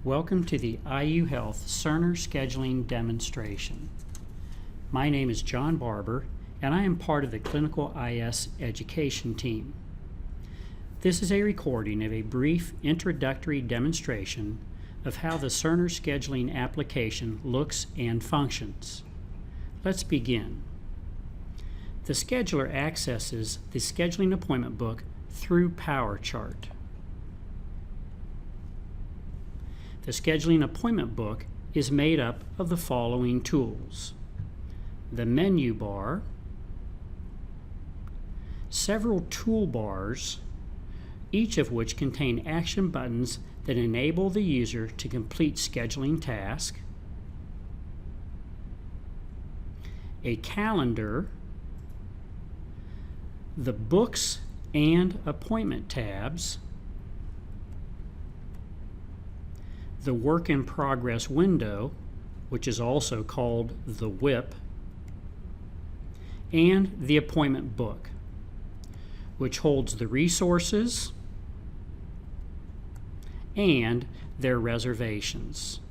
Welcome to the IU Health Cerner Scheduling demonstration. My name is John Barber, and I am part of the Clinical IS Education team. This is a recording of a brief introductory demonstration of how the Cerner Scheduling application looks and functions. Let's begin. The scheduler accesses the scheduling appointment book through PowerChart. The scheduling appointment book is made up of the following tools: the menu bar, several toolbars, each of which contain action buttons that enable the user to complete scheduling tasks, a calendar, the books and appointment tabs, the work in progress window, which is also called the WIP, and the appointment book, which holds the resources and their reservations.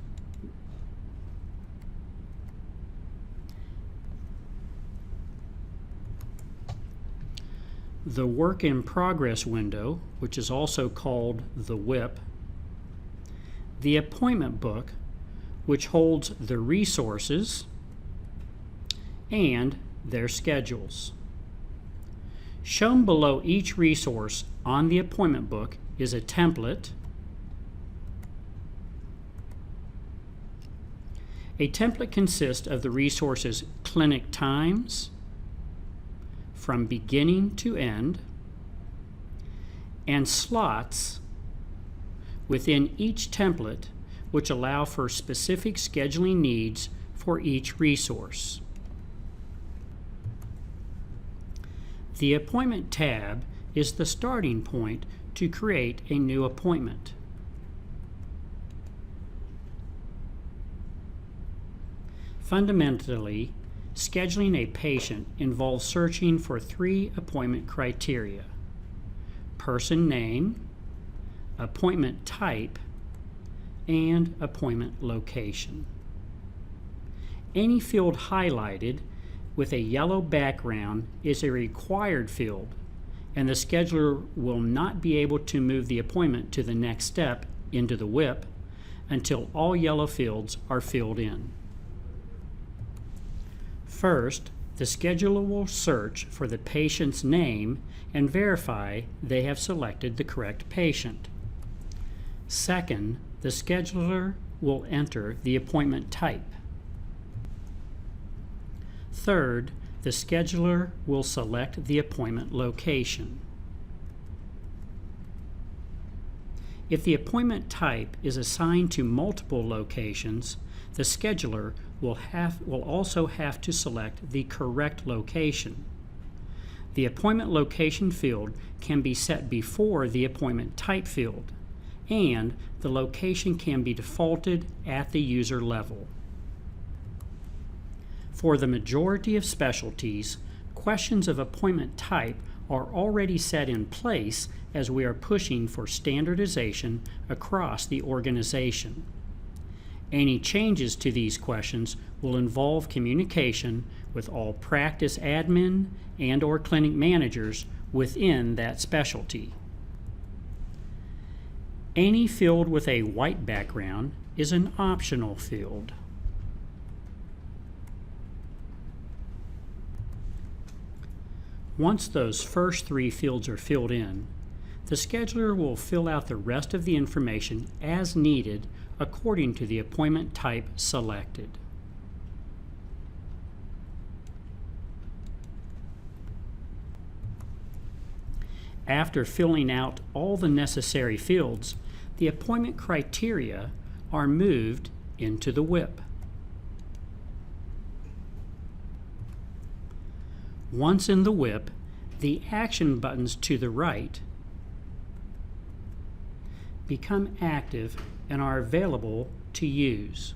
The work in progress window, which is also called the WIP, the appointment book, which holds the resources and their schedules. Shown below each resource on the appointment book is a template. A template consists of the resource's clinic times from beginning to end and slots within each template, which allow for specific scheduling needs for each resource. The Appointment tab is the starting point to create a new appointment. Fundamentally, scheduling a patient involves searching for 3 appointment criteria: person name, appointment type, and appointment location. Any field highlighted with a yellow background is a required field, and the scheduler will not be able to move the appointment to the next step into the WIP until all yellow fields are filled in. First, the scheduler will search for the patient's name and verify they have selected the correct patient. Second, the scheduler will enter the appointment type. Third, the scheduler will select the appointment location. If the appointment type is assigned to multiple locations, the scheduler will also have to select the correct location. The appointment location field can be set before the appointment type field, and the location can be defaulted at the user level. For the majority of specialties, questions of appointment type are already set in place as we are pushing for standardization across the organization. Any changes to these questions will involve communication with all practice admin and/or clinic managers within that specialty. Any field with a white background is an optional field. Once those first 3 fields are filled in, the scheduler will fill out the rest of the information as needed according to the appointment type selected. After filling out all the necessary fields, the appointment criteria are moved into the WIP. Once in the WIP, the action buttons to the right become active and are available to use.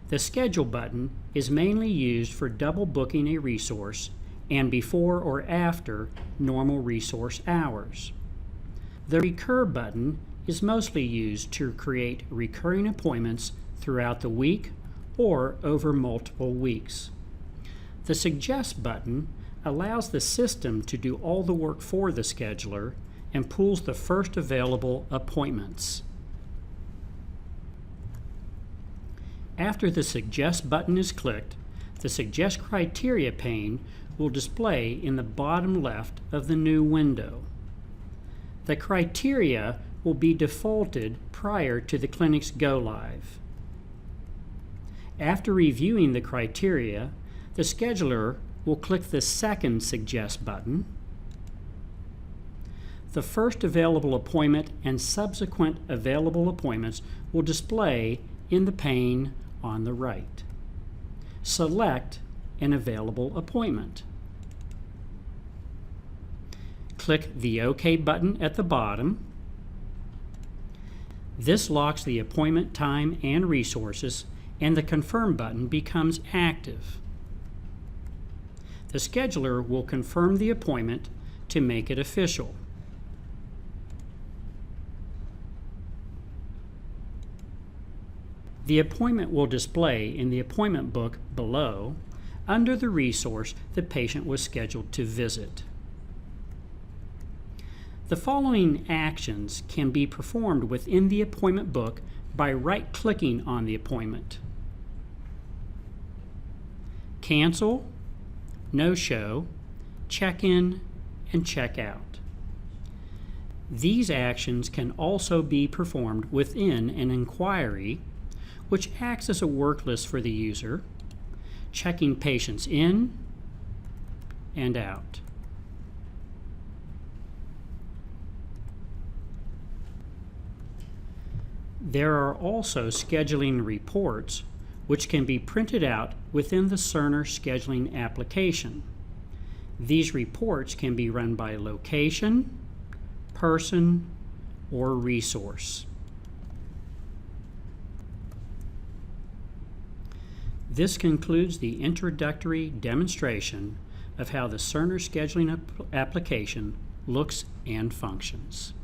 The Schedule button is mainly used for double booking a resource and before or after normal resource hours. The Recur button is mostly used to create recurring appointments throughout the week or over multiple weeks. The Suggest button allows the system to do all the work for the scheduler and pulls the first available appointments. After the Suggest button is clicked, the Suggest Criteria pane will display in the bottom left of the new window. The criteria will be defaulted prior to the clinic's go live. After reviewing the criteria, the scheduler will click the second Suggest button. The first available appointment and subsequent available appointments will display in the pane on the right. Select an available appointment. Click the OK button at the bottom. This locks the appointment time and resources, and the Confirm button becomes active. The scheduler will confirm the appointment to make it official. The appointment will display in the appointment book below under the resource the patient was scheduled to visit. The following actions can be performed within the appointment book by right-clicking on the appointment. Cancel, no-show, check-in, and check-out. These actions can also be performed within an inquiry, which acts as a work list for the user, checking patients in and out. There are also scheduling reports, which can be printed out within the Cerner Scheduling application. These reports can be run by location, person, or resource. This concludes the introductory demonstration of how the Cerner Scheduling application looks and functions.